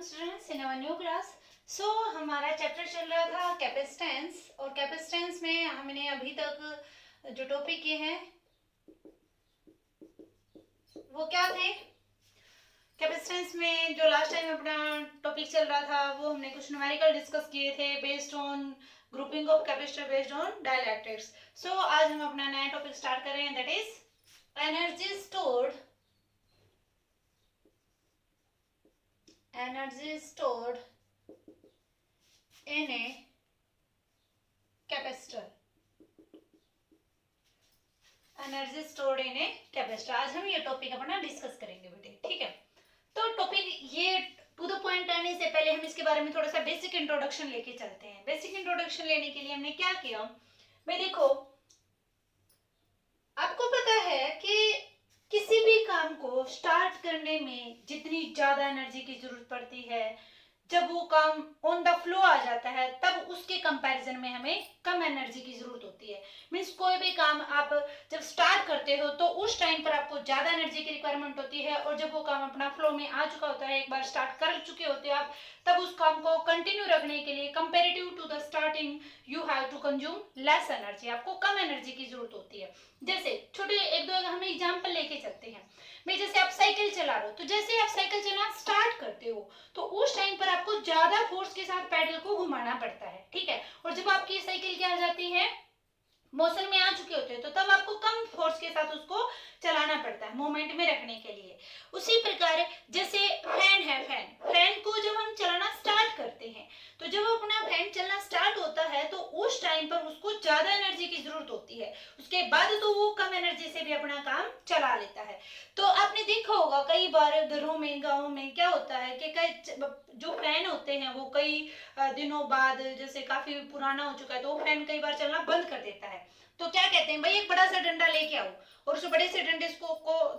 Students in our new class. So हमारा chapter चल रहा था कैपेसिटेंस, और कैपेसिटेंस में हमने अभी तक जो टॉपिक किए हैं वो क्या थे। कैपेसिटेंस में जो लास्ट टाइम अपना टॉपिक चल रहा था वो हमने कुछ न्यूमेरिकल डिस्कस किए थे based on grouping of capacitor based on dielectrics. So आज हम अपना नया टॉपिक स्टार्ट कर रहे हैं, that is energy stored in a capacitor। Energy stored in a capacitor, आज हम ये टॉपिक अपना डिस्कस करेंगे बेटे, ठीक है। तो टॉपिक ये टू द पॉइंट आने से पहले हम इसके बारे में थोड़ा सा बेसिक इंट्रोडक्शन लेके चलते हैं। बेसिक इंट्रोडक्शन लेने के लिए हमने क्या किया भाई, देखो आपको पता है कि किसी भी काम को स्टार्ट करने में जितनी ज्यादा एनर्जी की जरूरत पड़ती है, जब वो काम ऑन द फ्लो आ जाता है तब उसके कंपैरिजन में हमें कम एनर्जी की जरूरत होती है। मींस कोई भी काम आप जब स्टार्ट करते हो तो उस टाइम पर आपको ज्यादा एनर्जी की रिक्वायरमेंट होती है, और जब वो काम अपना फ्लो में आ चुका होता है, एक बार स्टार्ट कर चुके होते हो आप, तब उस काम को कंटिन्यू रखने के लिए comparative to the starting you have to consume less energy, आपको कम एनर्जी की जरूरत होती है। जैसे छोटे एक दो हम एग्जाम्पल लेके चलते हैं भाई, जैसे आप साइकिल चला रहे हो, तो जैसे आप साइकिल चलाना स्टार्ट करते हो तो उस टाइम पर आपको ज्यादा फोर्स के साथ पैडल को घुमाना पड़ता है, ठीक है। और जब आपकी साइकिल क्या आ जाती है, मोशन में आ चुके होते हैं, तो तब आपको कम फोर्स के साथ उसको चलाना पड़ता है मोमेंट में रखने के लिए। उसी प्रकार जैसे फैन है, फैन को जब हम चलाना स्टार्ट करते हैं, तो जब अपना फैन चलना स्टार्ट होता है तो उस टाइम पर उसको ज्यादा एनर्जी की जरूरत होती है, उसके बाद तो वो कम एनर्जी से भी अपना काम चला लेता है। तो आपने देखा होगा कई बार घरों में गाँव में क्या होता है कि कई जो फैन होते हैं वो कई दिनों बाद, जैसे काफी पुराना हो चुका है तो वो फैन कई बार चलना बंद कर देता है। तो क्या कहते हैं भाई, एक बड़ा सा डंडा लेके आओ और उस बड़े से डंडे को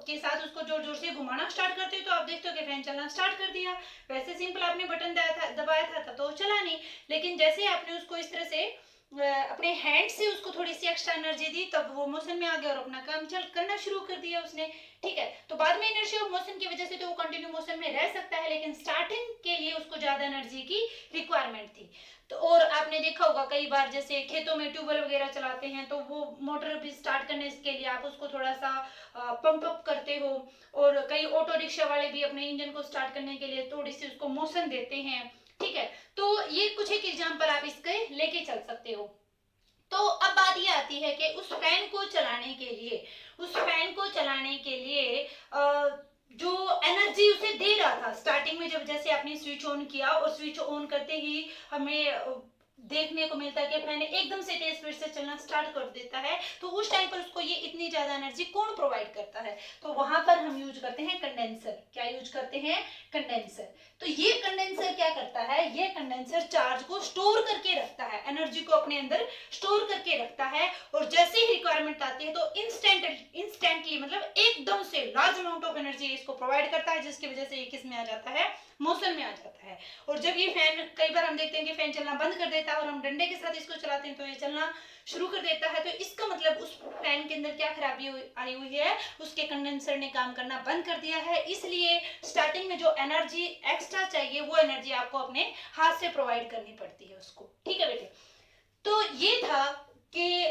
के साथ उसको जोर जोर से घुमाना स्टार्ट करते हो, तो आप देखते हो कि फैन चलना स्टार्ट कर दिया। वैसे सिंपल आपने बटन दबाया था तो चला नहीं, लेकिन जैसे आपने उसको इस तरह से अपने हैंड से उसको थोड़ी सी एक्स्ट्रा एनर्जी दी, तब वो मोशन में आ गया और अपना काम चल करना शुरू कर दिया उसने, ठीक है। तो बाद में इनर्शिया ऑफ मोशन की वजह से तो वो कंटिन्यू मोशन में रह सकता है, लेकिन स्टार्टिंग के लिए उसको ज्यादा एनर्जी की रिक्वायरमेंट थी। तो और आपने देखा होगा कई बार जैसे खेतों में ट्यूबवेल वगैरह चलाते हैं, तो वो मोटर भी स्टार्ट करने के लिए आप उसको थोड़ा सा पंप अप करते हो, और कई ऑटो रिक्शा वाले भी अपने इंजन को स्टार्ट करने के लिए थोड़ी सी उसको मोशन देते हैं, ठीक है। तो ये कुछ एक एग्जांपल आप इसके लेके चल सकते हो। तो अब बात ये आती है कि उस फैन को चलाने के लिए जो एनर्जी उसे दे रहा था स्टार्टिंग में, जब जैसे आपने स्विच ऑन किया और स्विच ऑन करते ही हमें देखने को मिलता है कि फैन एकदम से तेज स्पीड से चलना स्टार्ट कर देता है, तो उस टाइम पर उसको ये इतनी ज्यादा एनर्जी कौन प्रोवाइड करता है, तो वहां पर हम यूज करते हैं कंडेंसर। क्या यूज करते हैं? कंडेंसर। तो ये कंडेंसर क्या करता है, ये कंडेंसर चार्ज को स्टोर करके रखता है, एनर्जी को अपने अंदर स्टोर करके रखता है, और जैसे ही रिक्वायरमेंट आती है तो इंस्टेंटली मतलब एकदम से लार्ज अमाउंट ऑफ एनर्जी इसको प्रोवाइड करता है, जिसकी वजह से ये किस में आ जाता है, मोशन में आ जाता है। और जब ये फैन, कई बार हम देखते हैं कि फैन चलना बंद कर देता है और हम डंडे के साथ इसको चलाते हैं तो ये चलना शुरू कर देता है, तो इसका मतलब उस फैन के अंदर क्या खराबी आई हुई है, उसके कंडेंसर ने काम करना बंद कर दिया है, इसलिए स्टार्टिंग में जो एनर्जी एक्स्ट्रा चाहिए वो एनर्जी आपको अपने हाथ से प्रोवाइड करनी पड़ती है उसको, ठीक है बेटे। तो ये था कि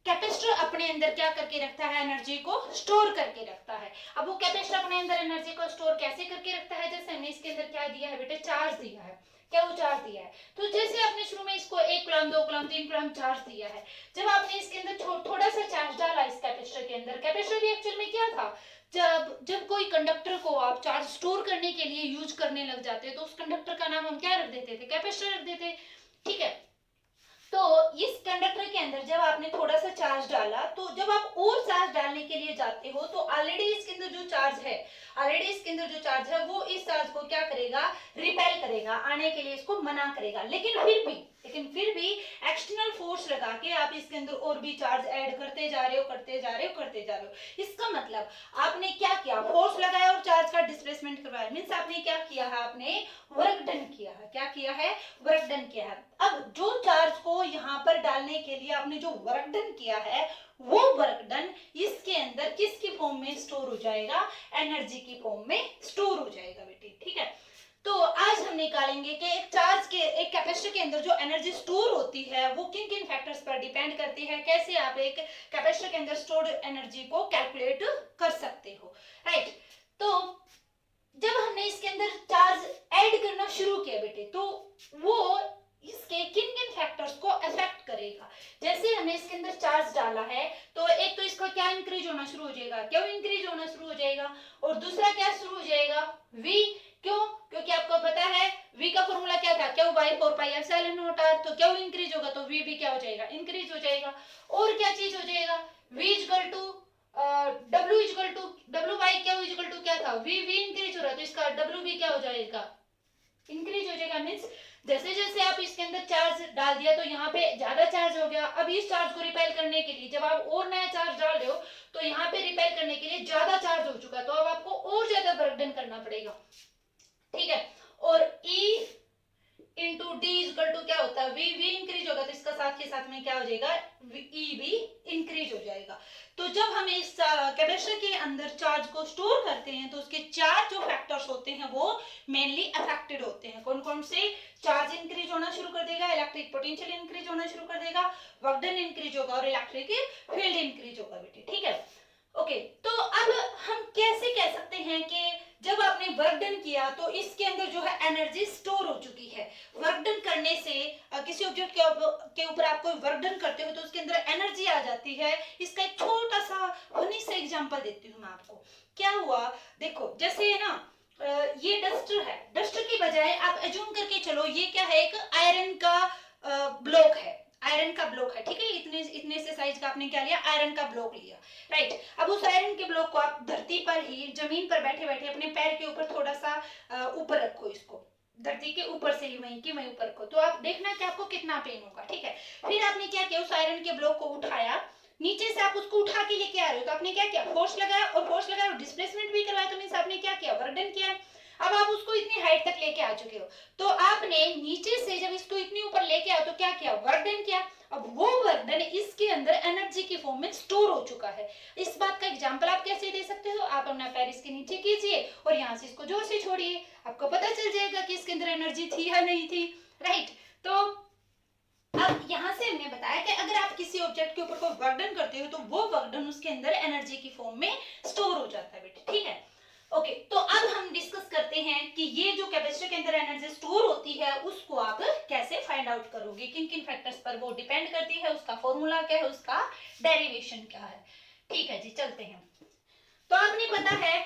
कैपेसिटर अपने अंदर क्या करके रखता है, एनर्जी को स्टोर करके रखता है। अब वो कैपेसिटर अपने अंदर एनर्जी को स्टोर कैसे करके रखता है, जैसे हमने इसके अंदर क्या दिया है बेटे, चार्ज दिया है। क्या वो चार्ज दिया है, तो जैसे आपने शुरू में इसको 1 कूलम 2 कूलम 3 कूलम चार्ज दिया है, जब आपने इसके अंदर थोड़ा सा चार्ज डाला इस कैपेसिटर के अंदर, कैपेसिटर भी एक्चुअल में क्या था, जब कोई कंडक्टर को आप चार्ज स्टोर करने के लिए यूज करने लग जाते तो उस कंडक्टर का नाम हम क्या रख देते थे, कैपेसिटर रख देते, ठीक है। तो इस कंडक्टर के अंदर जब आपने थोड़ा सा चार्ज डाला, तो जब आप और चार्ज डालने के लिए जाते हो तो ऑलरेडी इसके अंदर जो चार्ज है वो इस चार्ज को क्या करेगा, रिपेल करेगा, आने के लिए इसको मना करेगा, लेकिन फिर भी एक्सटर्नल फोर्स लगा के आप इसके अंदर और भी चार्ज ऐड करते जा रहे हो। इसका मतलब आपने क्या किया, फोर्स लगाया और चार्ज का डिस्प्लेसमेंट करवाया, मींस आपने क्या किया है, आपने वर्क डन किया है। क्या किया है? वर्क डन किया है। अब जो चार्ज को यहाँ पर डालने के लिए आपने जो वर्क डन किया है, वो वर्क डन इसके अंदर किसकी फॉर्म में स्टोर हो जाएगा, एनर्जी की फॉर्म में स्टोर हो जाएगा बेटे, ठीक है। तो आज हम निकालेंगे कि एक कैपेसिटर के अंदर जो एनर्जी स्टोर होती है वो किन किन फैक्टर्स पर डिपेंड करती है, कैसे आप एक कैपेसिटर के अंदर स्टोर्ड एनर्जी को कैलकुलेट कर सकते हो, राइट। तो जब हमने इसके अंदर चार्ज ऐड करना शुरू किया बेटे, तो वो इसके किन किन फैक्टर्स को अफेक्ट करेगा। जैसे हमने इसके अंदर चार्ज डाला है तो एक तो इसका क्या इंक्रीज होना शुरू हो जाएगा, क्यों इंक्रीज होना शुरू हो जाएगा, और दूसरा क्या शुरू हो जाएगा, v। क्यों? क्योंकि आपको पता है v का फॉर्मूला क्या था, क्यू बाई 4πε0r। तो क्यू इंक्रीज होगा तो v भी क्या हो जाएगा, इंक्रीज हो जाएगा। और क्या चीज हो जाएगा, v equal to w equal to w by Q equal to क्या था, v इंक्रीज हो रहा है तो इसका w भी क्या हो जाएगा, इंक्रीज हो जाएगा। मीन्स जैसे जैसे आप इसके अंदर चार्ज डाल दिया तो यहाँ पे ज्यादा चार्ज हो गया। अब इस चार्ज को रिपेल करने के लिए जब आप और नया चार्ज डाल रहे हो तो यहाँ पे रिपेल करने के लिए ज्यादा चार्ज हो चुका है, तो अब आपको और ज्यादा वर्क डन करना पड़ेगा, ठीक है। और E into D equal to क्या होता है, v इंक्रीज होगा तो इसका साथ के साथ में क्या हो जाएगा, E भी इंक्रीज हो जाएगा। तो जब हम इस कैपेसिटर के अंदर चार्ज को स्टोर करते हैं तो उसके चार जो फैक्टर्स होते हैं वो मेनली अफेक्टेड होते हैं। कौन कौन से, चार्ज इंक्रीज होना शुरू कर देगा, इलेक्ट्रिक पोटेंशियल इंक्रीज होना शुरू कर देगा, वर्क डन इंक्रीज होगा और इलेक्ट्रिक फील्ड इंक्रीज होगा बेटे, ठीक है। ओके, तो अब हम कैसे कह सकते हैं कि जब आपने वर्क डन किया तो इसके अंदर जो है एनर्जी स्टोर हो चुकी है। वर्क डन करने से किसी ऑब्जेक्ट के ऊपर आप कोई वर्क डन करते हो तो उसके अंदर एनर्जी आ जाती है। इसका एक छोटा सा फनी सा एग्जांपल देती हूँ मैं आपको। क्या हुआ, देखो जैसे है ना, ये डस्टर है, डस्टर की बजाय आप एज्यूम करके चलो ये क्या है, एक आयरन का ब्लॉक है, आयरन का ब्लॉक है, ठीक है। इतने इतने से साइज का आपने क्या लिया, आयरन का ब्लॉक लिया, राइट। अब उस आयरन के ब्लॉक को आप धरती पर ही, जमीन पर बैठे बैठे अपने पैर के ऊपर थोड़ा सा ऊपर रखो, इसको धरती के ऊपर से ही वहीं की वहीं ऊपर रखो, तो आप देखना कि आपको कितना पेन होगा, ठीक है। फिर आपने क्या किया, उस आयरन के ब्लॉक को उठाया, नीचे से आप उसको उठा के लेके आ रहे हो, तो आपने क्या किया, फोर्स लगाया, और फोर्स लगाया और डिस्प्लेसमेंट भी करवाया, तो मींस आपने क्या किया, वर्क डन किया। अब आप उसको इतनी हाइट तक लेके आ चुके हो, तो आपने नीचे से जब इसको इतनी ऊपर लेके आओ तो क्या किया, वर्क डन किया। अब वो वर्क डन इसके अंदर एनर्जी की फॉर्म में स्टोर हो चुका है। इस बात का एग्जांपल आप कैसे दे सकते हो, आप अपना पैर इसके नीचे कीजिए और यहाँ से इसको जोर से छोड़िए, आपको पता चल जाएगा कि इसके अंदर एनर्जी थी या नहीं थी, राइट। तो अब यहाँ से हमने बताया कि अगर आप किसी ऑब्जेक्ट के ऊपर कोई वर्क डन करते हो तो वो वर्क डन उसके अंदर एनर्जी की फॉर्म में स्टोर हो जाता है बेटे, ठीक है। ओके, तो अब हम डिस्कस करते हैं कि ये जो कैपेसिटर के अंदर एनर्जी स्टोर होती है उसको आप कैसे फाइंड आउट करोगे, किन किन फैक्टर्स पर वो डिपेंड करती है, उसका फॉर्मूला क्या है, उसका डेरिवेशन क्या है, ठीक है जी, चलते हैं। तो आपने पता है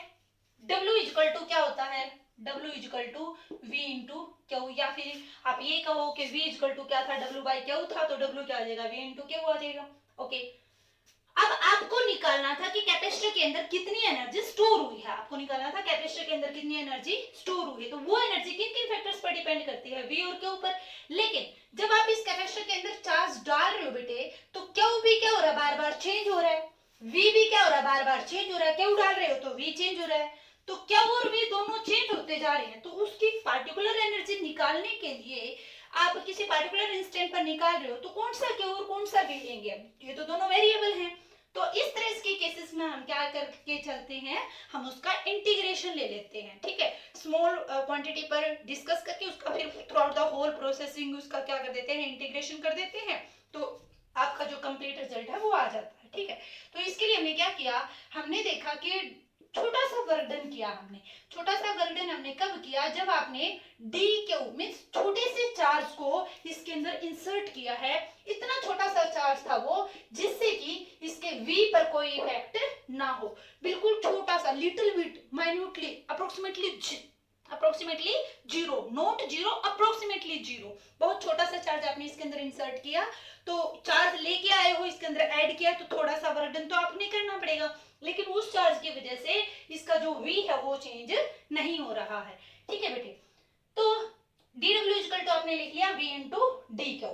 W इक्वल टू क्या होता है, W equal to V into Q, या फिर आप ये कहो कि V इक्वल टू क्या था, W बाई क्यू था, तो W क्या आ जाएगा, V इंटू क्यू आ जाएगा। ओके, अब आपको निकालना था कि कैपेसिटर के अंदर कितनी एनर्जी स्टोर हुई है, आपको निकालना था कैपेसिटर के अंदर कितनी एनर्जी स्टोर हुई है। तो वो एनर्जी किन किन फैक्टर्स पर डिपेंड करती है, V और Q पर। लेकिन जब आप इस कैपेसिटर के अंदर चार्ज डाल रहे हो बेटे, तो Q भी क्या हो रहा है, बार बार चेंज हो रहा है, V भी क्या हो रहा है, बार बार चेंज हो रहा है। Q डाल रहे हो तो V चेंज हो रहा है, तो Q और V दोनों चेंज होते जा रहे हैं। तो उसकी पार्टिकुलर एनर्जी निकालने के लिए आप किसी पार्टिकुलर इंस्टेंट पर निकाल रहे हो तो कौन सा Q और कौन सा V लेंगे, ये तो दोनों वेरिएबल हैं। तो इस तरह के केसेस में हम क्या करके चलते हैं, हम उसका इंटीग्रेशन ले लेते हैं, ठीक है। स्मॉल क्वांटिटी पर डिस्कस करके उसका फिर throughout the whole processing उसका क्या कर देते हैं, इंटीग्रेशन कर देते हैं, तो आपका जो कंप्लीट रिजल्ट है वो आ जाता है, ठीक है। तो इसके लिए हमने क्या किया, हमने देखा कि छोटा सा वर्क डन किया हमने, छोटा सा वर्क डन हमने कब किया, जब आपने डी क्यू मीन्स छोटे से चार्ज को इसके अंदर इंसर्ट किया है। इतना छोटा सा चार्ज था वो जिससे कि इसके वी पर कोई इफेक्ट ना हो, बिल्कुल छोटा सा, little bit, minutely, approximately zero, not zero, approximately zero, बहुत छोटा सा चार्ज आपने इसके अंदर इंसर्ट किया। तो चार्ज लेके आए हो, इसके अंदर ऐड किया, तो थोड़ा सा वर्क डन तो आपने करना पड़ेगा, लेकिन उस चार्ज की वजह से इसका जो V है वो चेंज नहीं हो रहा है, ठीक है बेटे। तो dW इक्वल टू आपने लिख लिया V into D Q.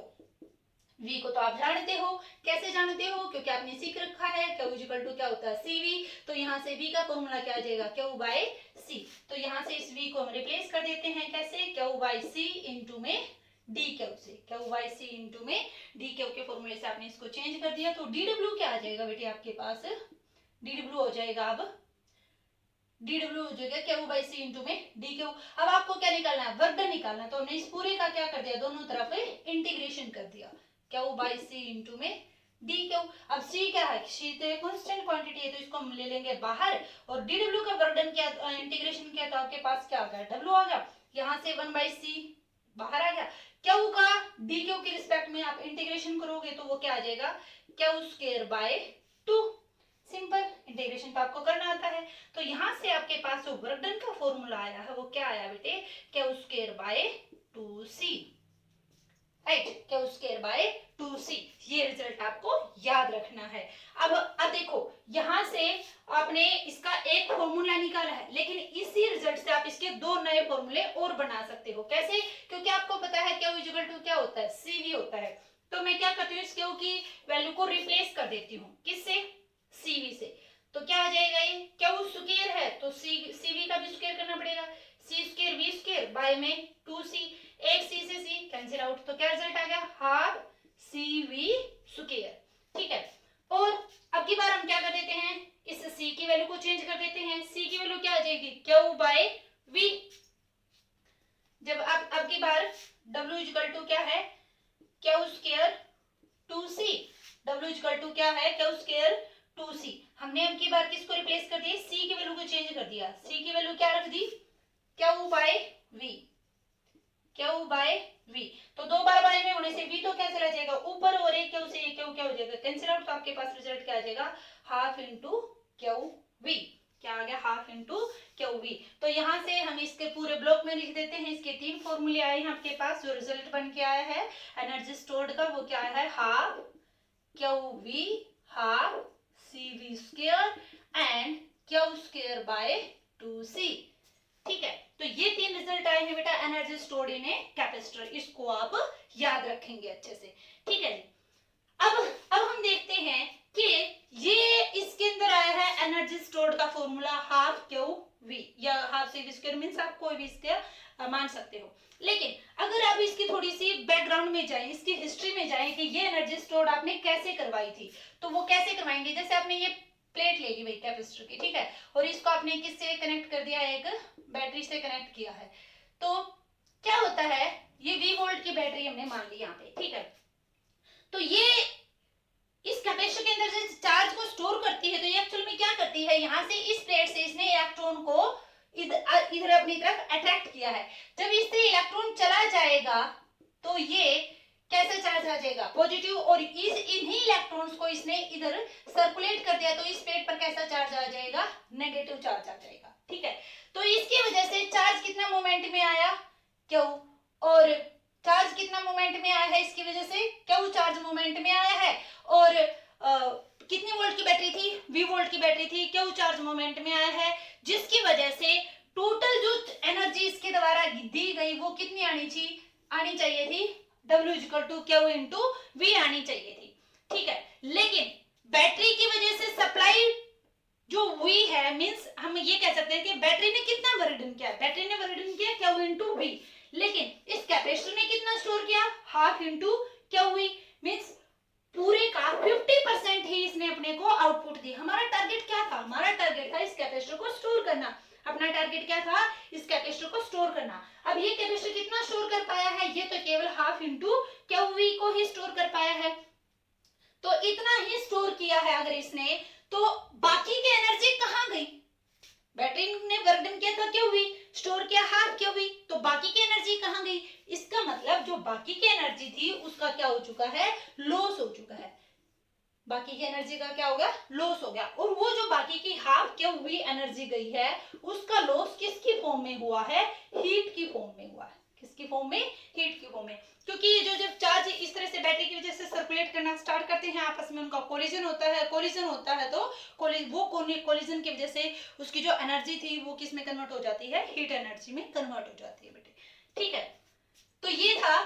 V को तो आप जानते हो, कैसे जानते हो, क्योंकि आपने सीख रखा है Q इक्वल टू क्या होता है, CV। तो यहाँ से V का फॉर्मूला क्या आ जाएगा, Q बाई C। तो यहाँ से इस V को हम रिप्लेस कर देते हैं, कैसे, Q बाई C इंटू में डी क्यू से, Q बाई C इंटू में डी क्यू के फॉर्मूले से आपने इसको चेंज कर दिया। तो dW क्या आ जाएगा बेटे आपके पास, dW हो जाएगा अब डी डब्ल्यू हो जाएगा क्यू बाई सी इंटू में डी क्यू। अब आपको क्या निकालना है, वर्क डन निकालना है, तो हमने इस पूरे का क्या कर दिया, दोनों तरफ इंटीग्रेशन कर दिया, क्यू बाई सी इंटू में डी क्यू। अब सी क्या है, सी तो कांस्टेंट क्वांटिटी है, तो इसको हम ले लेंगे बाहर, और डी डब्ल्यू का वर्क डन क्या, इंटीग्रेशन किया तो आपके पास क्या आ गया, डब्ल्यू आ गया, यहाँ से 1/c बाहर आ गया। क्यू का डी क्यू के रिस्पेक्ट में आप इंटीग्रेशन करोगे तो वो क्या आ जाएगा, Q square bye 2। Simple, integration तो आपको करना आता है। तो यहां से आपके पास जो वर्क डन का फॉर्मूला आया है वो क्या आया बेटे, Q square by 2c, right, Q square by 2c। ये रिजल्ट आपको याद रखना है। अब देखो, यहां से आपने इसका एक फॉर्मूला निकाला है, लेकिन इसी रिजल्ट से आप इसके दो नए फॉर्मूले और बना सकते हो। कैसे, क्योंकि आपको पता है क्यू इक्वल टू क्या होता है, cv होता है। तो मैं क्या करती हूँ, इस क्यू की वैल्यू को रिप्लेस कर देती हूँ, किससे, cv से। तो क्या आ जाएगा, ये क्यू स्क्वायर है तो cv का भी स्क्वायर करना पड़ेगा, c square v square by में 2c, एक c से c कैंसिल आउट, तो क्या रिजल्ट आ गया, हाफ cv स्क्वायर। ठीक है, और अब की बार हम क्या कर देते हैं, इस c की वैल्यू को चेंज कर देते हैं, c की वैल्यू क्या आ जाएगी, q बाय v। जब अब की बार w इक्वल टू क्या है, q square 2c, w equal to क्या है, q स्क्वायर 2c। हमने अब की बार किसको रिप्लेस कर दिया, c की वैल्यू को चेंज कर दिया, c की वैल्यू क्या रख दी, q by v, q by v। तो दो बार बाय में होने से v तो क्या चला जाएगा ऊपर, और एक q से एक q क्या हो जाएगा, कैंसिल आउट, तो आपके पास रिजल्ट क्या आ जाएगा, हाफ इंटू क्यू वी। क्या आ गया, हाफ इंटू क्यू वी। तो यहाँ से हम इसके पूरे ब्लॉक में लिख देते हैं, इसके तीन फॉर्मूले आए हैं आपके पास, जो रिजल्ट बन के आया है एनर्जी स्टोर्ड का, वो क्या है, half Q V, half cv square and Q square by 2c। ठीक है, तो ये तीन रिजल्ट आए हैं बेटा energy stored in a capacitor, इसको आप याद रखेंगे अच्छे से। ठीक है जी, अब हम देखते हैं कि ये इसके अंदर आया है एनर्जी स्टोर्ड का फॉर्मूला हाफ क्यू वी, या हाफ cv स्क्वायर मींस आप कोई भी इसका मान सकते हो। लेकिन अगर आप इसकी थोड़ी सी बैकग्राउंड में जाएं, इसकी हिस्ट्री में जाएं कि ये एनर्जी स्टोर्ड आपने कैसे करवाई थी, तो वो कैसे करवाएंगे, जैसे आपने ये प्लेट ले ली भाई कैपेसिटर की, ठीक है, और इसको आपने किससे कनेक्ट कर दिया, एक बैटरी से कनेक्ट किया है। तो क्या होता है, ये V वोल्ट की बैटरी हमने मान ली यहाँ पे, ठीक है, तो ये इस कैपेसिटर के अंदर जो चार्ज को स्टोर करती है, तो ये एक्चुअल में क्या करती है, यहाँ से इस प्लेट से इसने इलेक्ट्रॉन को इधर अपनी तरफ अट्रैक्ट किया है। जब इससे इलेक्ट्रॉन चला जाएगा तो ये कैसे चार्ज आ जाएगा, पॉजिटिव, और इन्हीं इलेक्ट्रॉन्स को इसने इधर सर्कुलेट कर दिया, तो इस प्लेट पर कैसा चार्ज आ जाएगा, नेगेटिव चार्ज आ जाएगा। ठीक है, तो इसकी वजह से चार्ज कितना मोमेंट में आया, क्यू, और चार्ज कितना मोमेंट में आया है, इसकी वजह से क्यू चार्ज मोमेंट में आया है, और कितनी वोल्ट की बैटरी थी, V वोल्ट की बैटरी थी, क्यू चार्ज मोमेंट में आया है, जिसकी वजह से टोटल जो एनर्जी इसके द्वारा दी गई वो कितनी आनी चाहिए थी, W equal to Q into V आनी चाहिए थी। ठीक है, लेकिन बैटरी की वजह से सप्लाई जो V है, मींस हम ये कह सकते हैं कि बैटरी ने कितना वर्क डन किया, बैटरी ने वर्क डन किया क्यू इंटू वी, लेकिन इस कैपेसिटर ने कितना स्टोर किया, half into Q V, means पूरे का 50% ही इसने अपने को आउटपुट दी। हमारा टारगेट क्या था, हमारा टारगेट था इस कैपेसिटर को स्टोर करना, अपना टारगेट क्या था, इस कैपेसिटर को स्टोर करना। अब ये कैपेसिटर कितना स्टोर कर पाया है, ये तो केवल हाफ इंटू क्यू वी को ही स्टोर कर पाया है, तो इतना ही स्टोर किया है अगर इसने, तो बाकी की एनर्जी कहाँ गई, बैटरी ने वर्क डन किया था क्यू वी, स्टोर किया हाफ क्यू वी, तो बाकी की एनर्जी कहाँ गई, इसका मतलब जो बाकी की एनर्जी थी उसका क्या हो चुका है, लॉस हो चुका है, बाकी की एनर्जी का क्या हो गया, लॉस हो गया। और वो जो बाकी की हाफ क्यू वी एनर्जी गई है उसका लॉस किसकी फॉर्म में हुआ है, हीट की फॉर्म में हुआ है, किसकी फॉर्म में, हीट की फॉर्म में, क्योंकि ये जो जब चार्ज इस तरह से बैटरी की वजह से सर्कुलेट करना स्टार्ट करते हैं, आपस में उनका कोलिजन होता है, तो वो कोलिजन की वजह से उसकी जो एनर्जी थी वो किस में कन्वर्ट हो जाती है, हीट एनर्जी में कन्वर्ट हो जाती है बेटे। ठीक है, तो ये था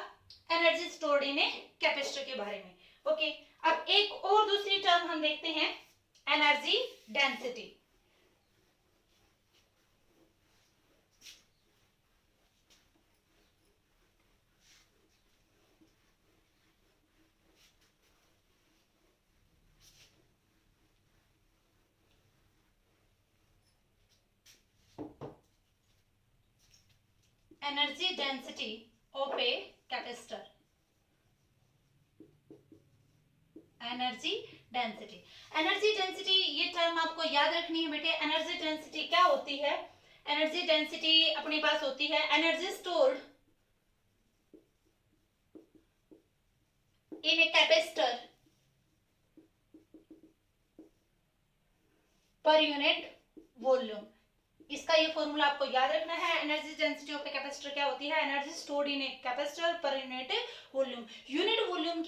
energy stored in a capacitor के बारे में। ओके, अब एक और दूसरी टर्म हम देखते हैं, energy density. Energy density of a capacitor. Energy density, energy density ये टर्म आपको याद रखनी है बेटे। एनर्जी डेंसिटी क्या होती है? एनर्जी डेंसिटी अपने पास होती है energy stored in a capacitor per unit volume. इसका ये फॉर्मूला आपको याद रखना है। Energy density of a capacitor क्या होती है? Energy stored in a capacitor per unit volume. Unit volume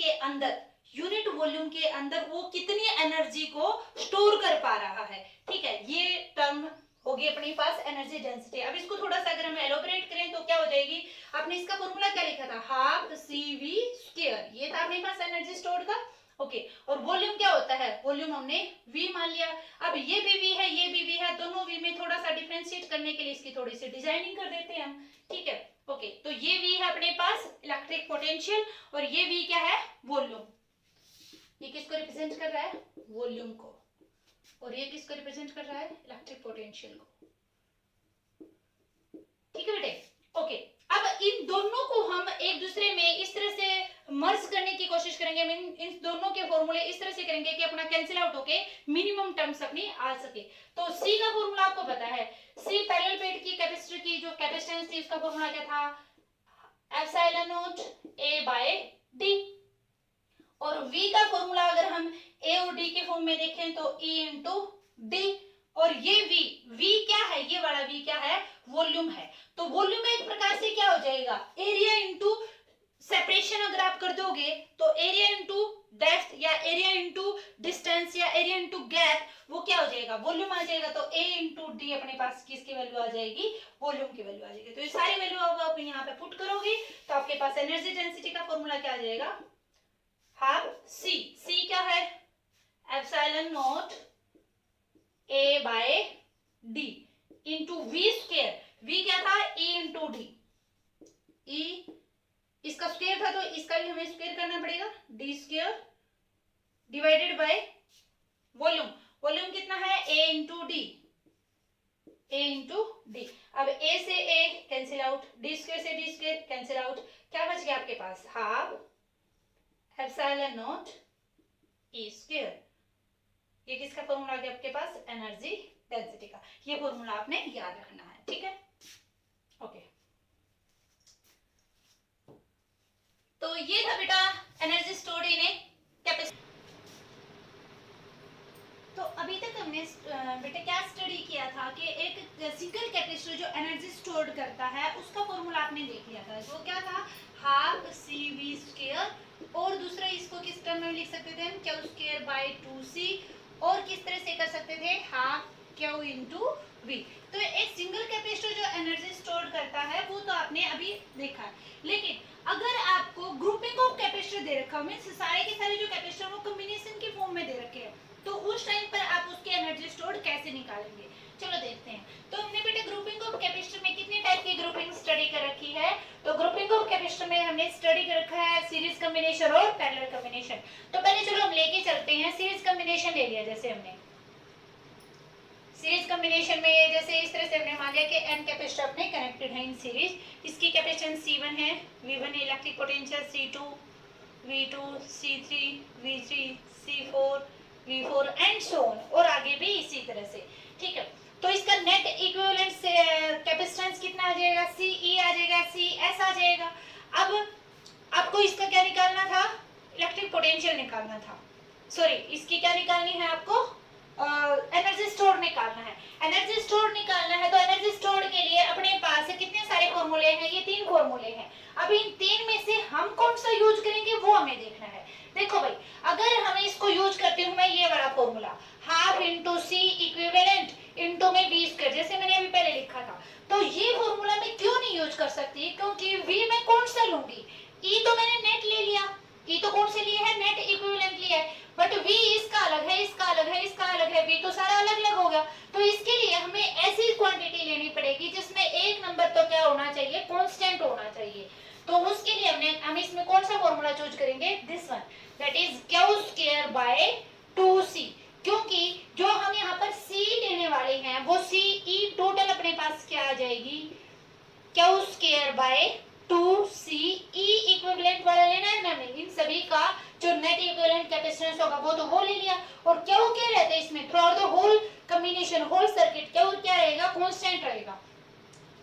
के अंदर वो कितनी एनर्जी को स्टोर कर पा रहा है। ठीक है, ये टर्म होगी अपने पास एनर्जी डेंसिटी। अब इसको थोड़ा सा अगर हम एलोबरेट करें तो क्या हो जाएगी? आपने इसका फॉर्मूला क्या लिखा था? हाफ CV स्क्वायर, ये था अपने पास एनर्जी स्टोर्ड का। ओके, और वॉल्यूम क्या होता है? वॉल्यूम हमने V मान लिया। अब ये भी V है, ये भी V है, दोनों V में थोड़ा सा डिफरेंशिएट करने के लिए इसकी थोड़ी सी डिजाइनिंग कर देते हैं हम। ठीक है, ओके, तो ये V है अपने पास इलेक्ट्रिक पोटेंशियल, और ये V क्या है? वॉल्यूम। ये किसको रिप्रेजेंट कर रहा है? वॉल्यूम को। और ये किसको रिप्रेजेंट कर रहा है? इलेक्ट्रिक पोटेंशियल को। ठीक है बेटे, ओके। अब इन दोनों को हम एक दूसरे में इस तरह से मर्ज करने की कोशिश करेंगे। इन दोनों के फॉर्मूले इस तरह से करेंगे कि अपना कैंसिल आउट होके मिनिमम टर्म्स अपनी आ सके। तो C का फॉर्मूला आपको पता है। C पैरेलल प्लेट की कैपेसिटर की जो कैपेसिटेंस थी उसका फॉर्मूला क्या था? Epsilon not A/D। और V का फॉर्मूला अगर हम A और D के फॉर्म में देखें तो E इंटू D। और ये V क्या है? ये वाला V क्या है? वॉल्यूम है। तो वॉल्यूम एक प्रकार से क्या हो जाएगा? एरिया इंटू सेपरेशन अगर आप कर दोगे तो एरिया इंटू डेप्थ या एरिया इंटू डिस्टेंस या एरिया इंटू गैप, वो क्या हो जाएगा? वॉल्यूम आ जाएगा। तो A इंटू D अपने पास किसकी वैल्यू आ जाएगी? वॉल्यूम की वैल्यू आ जाएगी। तो ये सारी वैल्यू आप यहाँ पे पुट करोगे तो आपके पास एनर्जी डेंसिटी का फॉर्मूला क्या आ जाएगा? हाफ C क्या है? Epsilon not A/D into V square. V क्या था? E into D। E इसका स्क्वायर था तो इसका भी हमें स्क्वायर करना पड़ेगा। D square divided by volume. Volume कितना है? A into D। A into D। अब A से A cancel out, D square से D स्क्वायर कैंसिल आउट, क्या बच गया आपके पास? Half epsilon not E square. ये किसका फॉर्मूला आ गया आपके पास? एनर्जी डेंसिटी का। ये फॉर्मूला आपने याद रखना है। ठीक है, ओके। तो ये था बेटा energy stored in a capacitor. तो अभी तक हमने बेटा क्या स्टडी किया था कि एक सिंगल कैपेसिटर जो एनर्जी स्टोर्ड करता है उसका फॉर्मूला आपने देख लिया था। वो क्या था? Half CV square. और दूसरा इसको किस टर्म में लिख सकते थे हम? Q square by 2C। और किस तरह से कर सकते थे? Half Q into V। तो एक सिंगल कैपेसिटर जो एनर्जी स्टोर करता है वो तो आपने अभी देखा है। लेकिन अगर आपको ग्रुपिंग ऑफ कैपेसिटर दे रखा हो, मींस सारे के सारे जो कैपेसिटर वो कॉम्बिनेशन के फॉर्म में दे रखे हैं, तो उस टाइम पर आप उसकी एनर्जी स्टोर कैसे निकालेंगे? चलो देखते हैं। तो हमने बेटा ग्रुपिंग ऑफ कैपेसिटर में कितने टाइप की ग्रुपिंग स्टडी कर रखी है? तो ग्रुपिंग ऑफ कैपेसिटर में हमने स्टडी कर रखा है सीरीज कॉम्बिनेशन और पैरेलल कॉम्बिनेशन। तो पहले चलो हम लेके चलते हैं सीरीज कॉम्बिनेशन ले लिया। जैसे हमने सीरीज कॉम्बिनेशन में जैसे इस तरह से हमने मान लिया कि n कैपेसिटर अपने कनेक्टेड है इन सीरीज। इसकी कैपेसिटेंस C1 है, V1 electric potential C2, V2, C3, V3, C4, V4 and so on, और आगे भी इसी तरह से। ठीक है, तो इसका नेट इक्विवेलेंट से कैपेसिटेंस कितना आ जाएगा? CE आ जाएगा, CS आ जाएगा। अब आपको इसका क्या निकालना था? इलेक्ट्रिक पोटेंशियल निकालना था। सॉरी, इसकी क्या निकालनी है आपको? एनर्जी स्टोर निकालना है। एनर्जी स्टोर निकालना है तो एनर्जी स्टोर के लिए अपने पास कितने सारे फॉर्मूले हैं? ये 3 फॉर्मूले हैं। अब इन 3 में से हम कौन सा यूज करेंगे वो हमें देखना है। देखो भाई, अगर हम इसको यूज करती हूँ मैं ये वाला formula, half into C equivalent into में V स्क्वायर, जैसे मैंने अभी पहले लिखा था, तो ये फॉर्मूला मैं क्यों नहीं यूज कर सकती? क्योंकि V मैं कौन सा लूंगी? E तो मैंने नेट ले लिया। E तो कौन से लिए है? नेट इक्विवेलेंट लिया है। बट V इसका अलग है, इसका अलग है, इसका अलग है, V तो सारा अलग अलग होगा। तो इसके लिए हमें ऐसी क्वांटिटी लेनी पड़ेगी जिसमें एक नंबर तो क्या होना चाहिए? कांस्टेंट होना चाहिए। तो उसके लिए हम इसमें कौन सा फॉर्मूला चूज करेंगे? This one, that is Q square by 2C। क्योंकि जो हम यहाँ पर C लेने वाले हैं वो CE टोटल अपने पास क्या आ जाएगी? Q square by 2C E equivalent वाला लेना है ना हमें, इन सभी का जो नेट इक्विवेलेंट कैपेसिटेंस होगा वो ले लिया। और क्यू क्या रहता है इसमें throughout the whole combination whole circuit Q क्या रहेगा, कांस्टेंट रहेगा।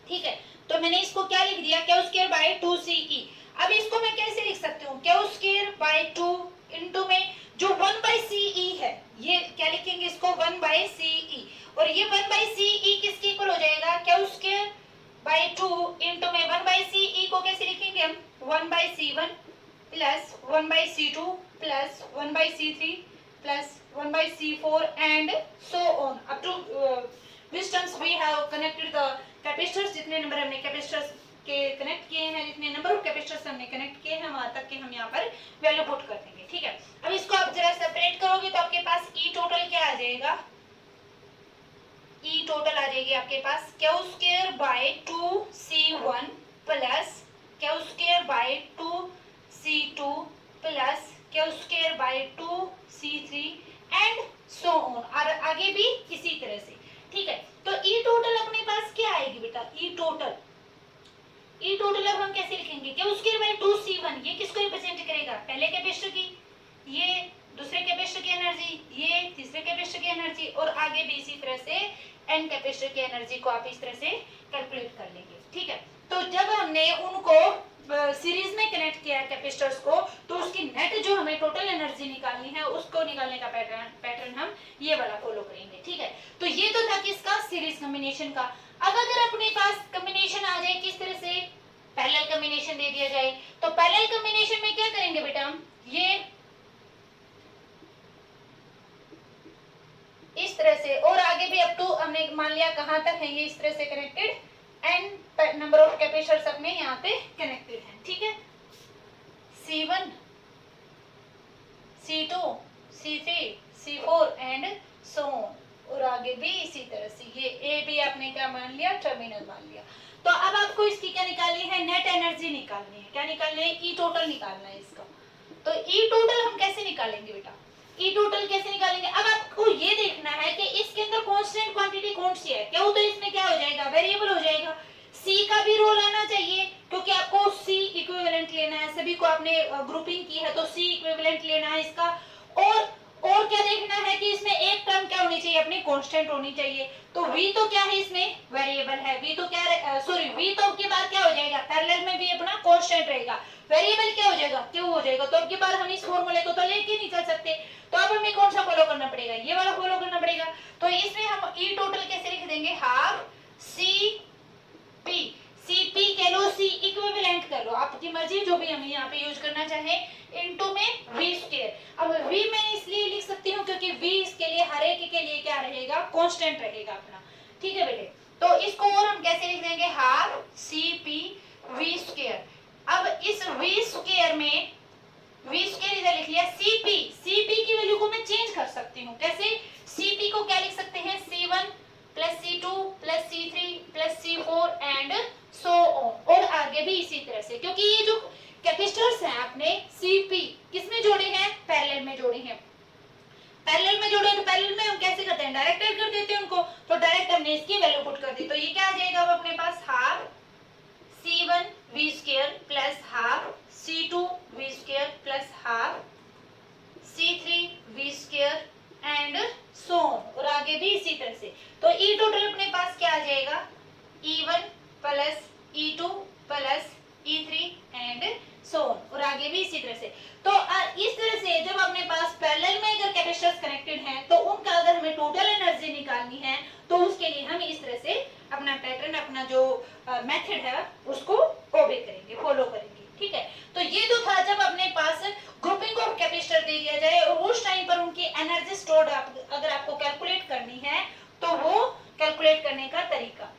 ठीक है, तो मैंने इसको क्या लिख दिया, क्यू स्क्वायर बाय 2CE। अब इसको मैं कैसे लिख सकती हूँ, क्यू स्क्वायर बाय 2 इनटू में जो 1/CE है, ये क्या लिखेंगे इसको 1/CE, और ये 1/CE किसके इक्वल हो जाएगा, क्यू स्क्वायर बाय 2 इनटू में 1/CE को कैसे लिखेंगे हम 1/C1 plus 1/C2 plus 1/C3 plus 1/C4 and so on up to which terms we have connected the capacitors, जितने नंबर हमने कैपेसिटर्स के कनेक्ट किए हैं, जितने नंबर ऑफ कैपेसिटर्स हमने कनेक्ट किए हैं वहां तक के हम यहाँ पर वैल्यू पुट कर देंगे। ठीक है, अब इसको आप जरा सेपरेट करोगे तो आपके पास ई टोटल क्या आ जाएगा, ई टोटल आ जाएगी आपके पास Q square by 2C1 plus Q square by 2C2 plus Q square by 2C3 and so on, और आगे भी इसी तरह से। ठीक है, तो ई टोटल अपने पास क्या आएगी बेटा, ई टोटल अब हम कैसे लिखेंगे, क्यू स्क्वायर बाय 2C1 ये किसको रिप्रेजेंट करेगा, पहले कैपेसिटर की, ये दूसरे कैपेसिटर की एनर्जी, ये तीसरे कैपेसिटर की एनर्जी, और आगे भी इसी तरह से एन कैपेसिटर की एनर्जी को आप इस तरह से कैलकुलेट कर लेंगे। ठीक है, तो जब हमने उनको सीरीज में कनेक्ट किया कैपेसिटर्स को, तो उसकी नेट जो हमें टोटल एनर्जी निकालनी है उसको निकालने का पैटर्न हम ये वाला फॉलो करेंगे। ठीक है, तो ये तो था किसका, सीरीज कॉम्बिनेशन का। अब अगर अपने पास कॉम्बिनेशन आ जाए किस तरह से, पैरेलल कॉम्बिनेशन दे दिया जाए, तो पैरेलल कॉम्बिनेशन में क्या करेंगे बेटा हम, ये इस तरह से, और आगे भी अप टू हमने मान लिया कहां तक है ये इस तरह से connected, N number of capacitors अपने यहाँ पे कनेक्टेड हैं। ठीक है, C1 C2 C3 C4 and so on, और आगे भी इसी तरह से, ये ए भी आपने क्या मान लिया, टर्मिनल मान लिया। तो अब आपको इसकी क्या निकालनी है, नेट एनर्जी निकालनी है, क्या निकालना है, ई टोटल निकालना है इसका। तो ई टोटल हम कैसे निकालेंगे बेटा, ई टोटल कैसे निकालेंगे, अब आपको ये देखना है कि इसके अंदर कांस्टेंट क्वांटिटी कौन सी है, क्यों, तो इसमें क्या हो जाएगा, वेरिएबल हो जाएगा। सी का भी रोल आना चाहिए क्योंकि आपको सी इक्विवेलेंट लेना है, सभी को आपने ग्रुपिंग की है तो सी इक्विवेलेंट लेना है इसका। और क्या देखना है कि इसमें एक टर्म क्या होनी चाहिए, अपनी कांस्टेंट होनी चाहिए। तो v तो क्या है इसमें, वेरिएबल है, v तो क्या सॉरी v तो के बाद क्या हो जाएगा, पैरेलल में भी अपना कांस्टेंट रहेगा, वेरिएबल क्या हो जाएगा, क्यों हो जाएगा। तो अब के बाद हम इस फॉर्मूले को तो लेके नहीं चल सकते, तो अब हमें कौन सा फॉलो करना पड़ेगा, ये वाला फॉलो करना पड़ेगा। तो इसमें हम ई टोटल कैसे लिख देंगे, हाफ CP कह लो, C इक्विवेलेंट कर लो, आपकी मर्जी जो भी हम यहाँ पे यूज करना चाहे, इनटू में v स्क्वायर। अब v मैं इसलिए लिख सकती हूँ क्योंकि v इसके लिए हर एक के लिए क्या रहेगा, कांस्टेंट रहेगा अपना। ठीक है बेटे, तो इसको और हम कैसे लिख देंगे, हाफ CP v स्क्वायर। अब इस v स्क्वायर में v स्क्वायर इधर लिख लिया, CP की वैल्यू को मैं चेंज कर सकती हूँ, कैसे, CP को क्या लिख सकते हैं, C1 plus C2 plus C3 plus C4 and so on, और आगे भी इसी तरह से, क्योंकि ये जो कैपेसिटर्स हैं आपने CP किसमें जोड़े हैं, पैरेलल में जोड़े हैं। पैरेलल में जोड़े तो पैरेलल में हम कैसे करते हैं, डायरेक्ट ऐड कर देते हैं उनको, तो डायरेक्ट हमने इसकी वैल्यू पुट कर दी। तो ये क्या आ जाएगा, अब अपने पास half C1 v square plus half C2 v square plus half C3 v square and so on, और आगे भी इसी तरह से। तो ई टोटल अपने पास क्या आ जाएगा, E1 plus E2 plus E3 and so on, और आगे भी इसी तरह से। तो इस तरह से जब अपने पास पैरेलल में अगर कैपेसिटर्स कनेक्टेड हैं तो उनका अगर हमें टोटल एनर्जी निकालनी है तो उसके लिए हम इस तरह से अपना पैटर्न, अपना जो मेथड है उसको ओबे करेंगे, फॉलो करेंगे। ठीक है, तो ये तो था जब अपने पास ग्रुपिंग ऑफ कैपेसिटर दे दिया जाए और उस टाइम पर उनकी एनर्जी स्टोर्ड अगर आपको कैलकुलेट करनी है तो वो कैलकुलेट करने का तरीका।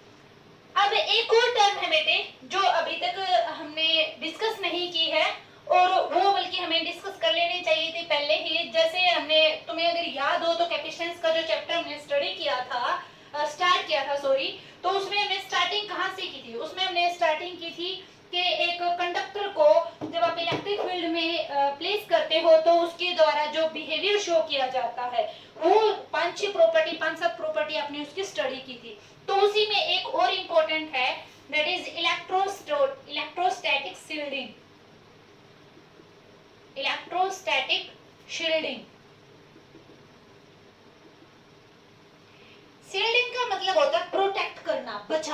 अब एक और टर्म है बेटे जो अभी तक हमने डिस्कस नहीं की है, और वो बल्कि हमें डिस्कस कर लेनी चाहिए थी पहले ही। जैसे हमने, तुम्हें अगर याद हो तो कैपेसिटेंस का जो चैप्टर हमने स्टडी किया था, स्टार्ट किया था सॉरी, तो उसमें हमने स्टार्टिंग कहाँ से की थी, उसमें हमने स्टार्टिंग की थी कि एक कंडक्टर को जब आप इलेक्ट्रिक फील्ड में प्लेस करते हो तो उसके द्वारा जो बिहेवियर शो किया जाता है वो 5-7 प्रॉपर्टी आपने उसकी स्टडी की थी। तो उसी में एक और इम्पोर्टेंट है, दैट इज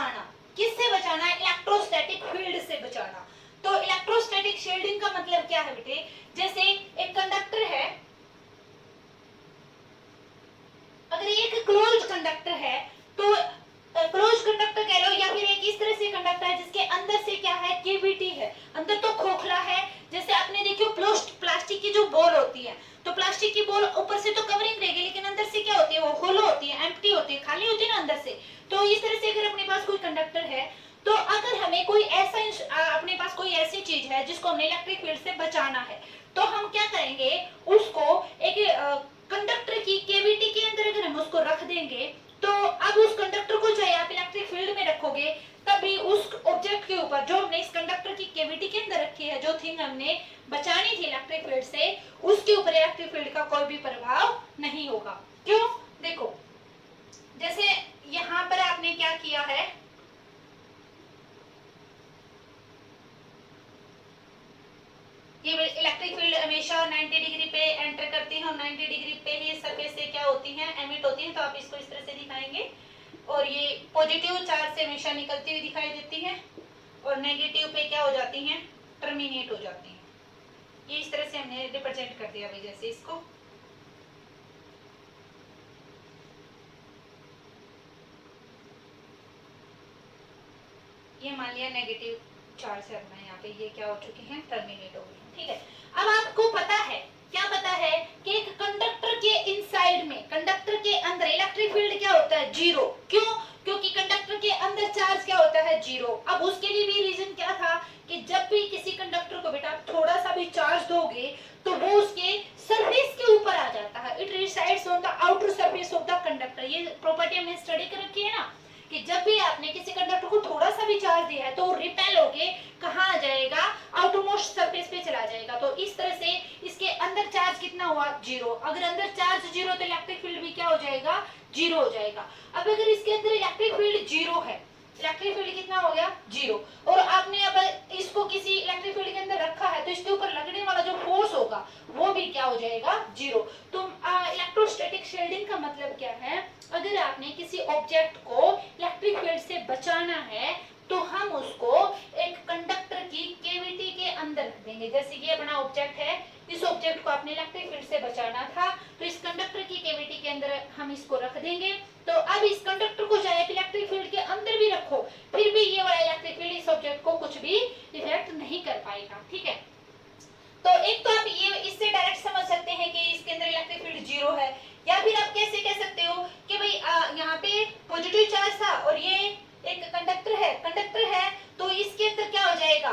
बचाना। किससे बचाना? इलेक्ट्रोस्टैटिक फील्ड से बचाना। तो इलेक्ट्रोस्टैटिक शील्डिंग का मतलब क्या है बेटे? जैसे एक कंडक्टर है, अगर ये एक क्लोज्ड कंडक्टर है तो क्लोज्ड कंडक्टर कह लो, या फिर एक इस तरह से कंडक्टर है जिसके अंदर से क्या है? केविटी है, अंदर तो खोखला है। जैसे आपने देखियो प्लास्टिक की जो बॉल होती है, तो प्लास्टिक की बॉल ऊपर से तो कवरिंग रहेगी, लेकिन अंदर से क्या होती है? वो होलो होती है, एम्प्टी होती है, खाली होती है ना अंदर से। तो इस तरह से अगर अपने पास कोई कंडक्टर है, तो अगर हमें कोई ऐसा अपने पास कोई ऐसी चीज है जिसको हमने इलेक्ट्रिक फील्ड से बचाना है, तो हम क्या करेंगे? उसको एक कंडक्टर की केविटी के अंदर अगर हम उसको रख देंगे, तो अब उस कंडक्टर को चाहे आप इलेक्ट्रिक फील्ड में रखोगे, तभी उस ऑब्जेक्ट के ऊपर जो हमने इस कंडक्टर की केविटी के अंदर रखी है, जो थिंग हमने बचानी थी इलेक्ट्रिक फील्ड से, उसके ऊपर इलेक्ट्रिक फील्ड का कोई भी प्रभाव नहीं होगा। क्यों? देखो, जैसे यहां पर आपने क्या किया है, ये इलेक्ट्रिक फील्ड हमेशा 90 डिग्री पे एंटर करती है और 90 डिग्री पे ही सरफेस से क्या होती हैं? एमिट होती हैं। तो आप इसको इस तरह से दिखाएंगे, और ये पॉजिटिव चार्ज से हमेशा निकलती हुई दिखाई देती है, और नेगेटिव पे क्या हो जाती हैं? टर्मिनेट हो जाती हैं। ये इस तरह से हमने रिप्रेजेंट कर दिया भाई, जैसे इसको ये मान लिया नेगेटिव चार्ज है अपना, यहाँ पे ये क्या हो चुके हैं? टर्मिनेट हो गए। ठीक है, अब आपको पता है, क्या पता है कि एक कंडक्टर के इनसाइड में, कंडक्टर के अंदर इलेक्ट्रिक फील्ड क्या होता है? जीरो। क्यों? क्योंकि कंडक्टर के अंदर चार्ज क्या होता है? जीरो। अब उसके लिए भी रीजन क्या था कि जब भी किसी कंडक्टर को बेटा थोड़ा सा भी चार्ज दोगे, तो वो उसके सरफेस के ऊपर आ जाता है। It resides on the outer surface of the conductor. ये प्रॉपर्टी हमने स्टडी कर रखी है ना, कि जब भी आपने किसी कंडक्टर को थोड़ा सा भी चार्ज दिया है, तो रिपेल होके कहाँ आ जाएगा? आउटरमोस्ट सरफेस पे चला जाएगा। तो इस तरह से इसके अंदर चार्ज कितना हुआ? जीरो। अगर अंदर चार्ज जीरो, तो इलेक्ट्रिक फील्ड भी क्या हो जाएगा? जीरो हो जाएगा। अब अगर इसके अंदर इलेक्ट्रिक फील्ड जीरो है, इलेक्ट्रिक फील्ड कितना हो गया? जीरो। और आपने अब इसको किसी इलेक्ट्रिक फील्ड के अंदर रखा है, तो इसके ऊपर लगने वाला जो फोर्स होगा वो भी क्या हो जाएगा? जीरो। तो इलेक्ट्रोस्टैटिक शील्डिंग का मतलब क्या है? अगर आपने किसी ऑब्जेक्ट को इलेक्ट्रिक फील्ड से बचाना है, तो हम उसको एक कंडक्टर की केविटी के अंदर रख देंगे। जैसे ये अपना ऑब्जेक्ट है, इस ऑब्जेक्ट को आपने इलेक्ट्रिक फील्ड से बचाना था, तो इस कंडक्टर की केविटी के अंदर हम इसको रख देंगे। तो अब इस कंडक्टर को चाहे इलेक्ट्रिक फील्ड के अंदर भी रखो, फिर भी ये वाला इलेक्ट्रिक फील्ड इस ऑब्जेक्ट को कुछ भी इफेक्ट नहीं कर पाएगा। ठीक है, तो एक तो आप ये इससे डायरेक्ट समझ सकते हैं कि इसके अंदर इलेक्ट्रिक फील्ड जीरो है, या फिर आप कैसे कह सकते हो कि भाई यहाँ पे पॉजिटिव चार्ज था और ये एक कंडक्टर है, तो इसके अंदर क्या हो जाएगा?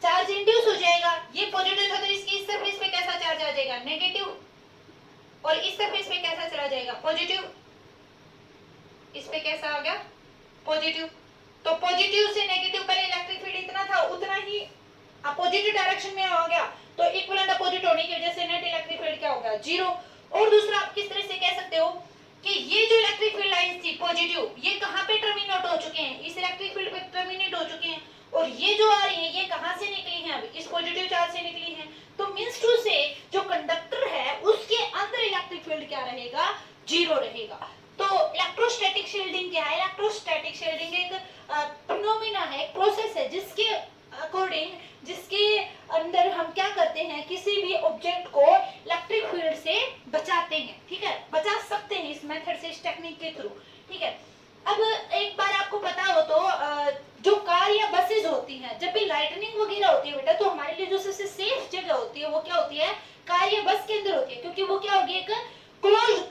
चार्ज इंड्यूस हो जाएगा। ये पॉजिटिव था, तो इसकी इस सरफेस पे कैसा चार्ज आ जाएगा? नेगेटिव। और इस सरफेस पे कैसा चला जाएगा? पॉजिटिव। इस पे कैसा आ गया? पॉजिटिव। तो पॉजिटिव से नेगेटिव, पहले इलेक्ट्रिक फील्ड इतना था, उतना ही पॉजिटिव डायरेक्शन में आ गया, तो इक्विवेलेंट अपोजिट होने की वजह से नेट इलेक्ट्रिक फील्ड क्या हो गया? जीरो। और दूसरा आप किस तरह से कह सकते हो कि ये जो इलेक्ट्रिक फील्ड लाइंस थी पॉजिटिव, ये कहां पे टर्मिनेट हो चुके हैं? इस इलेक्ट्रिक फील्ड पे टर्मिनेट हो चुके हैं। और ये जो आ रही है, ये कहां से निकली है? अब इस पॉजिटिव चार्ज से निकली है। तो मींस टू से जो कंडक्टर है उसके अंदर इलेक्ट्रिक फील्ड क्या रहेगा? जीरो रहेगा। तो इलेक्ट्रोस्टैटिक शील्डिंग क्या है? इलेक्ट्रोस्टैटिक शील्डिंग एक फिनोमेना है, एक प्रोसेस है, जिसके अकॉर्डिंग, जिसके अंदर हम क्या करते हैं? किसी भी ऑब्जेक्ट को इलेक्ट्रिक फील्ड से बचाते हैं। ठीक है, बचा सकते हैं इस मेथड से, इस टेक्निक के थ्रू। ठीक है, अब एक बार आपको पता हो तो जो कार या बसेस होती हैं, जब भी लाइटनिंग वगैरह होती है बेटा, तो हमारे लिए जो सबसे सेफ जगह होती है वो क्या होती है? कार या बस के अंदर होती है, क्योंकि वो क्या होगी? एक क्लोज्ड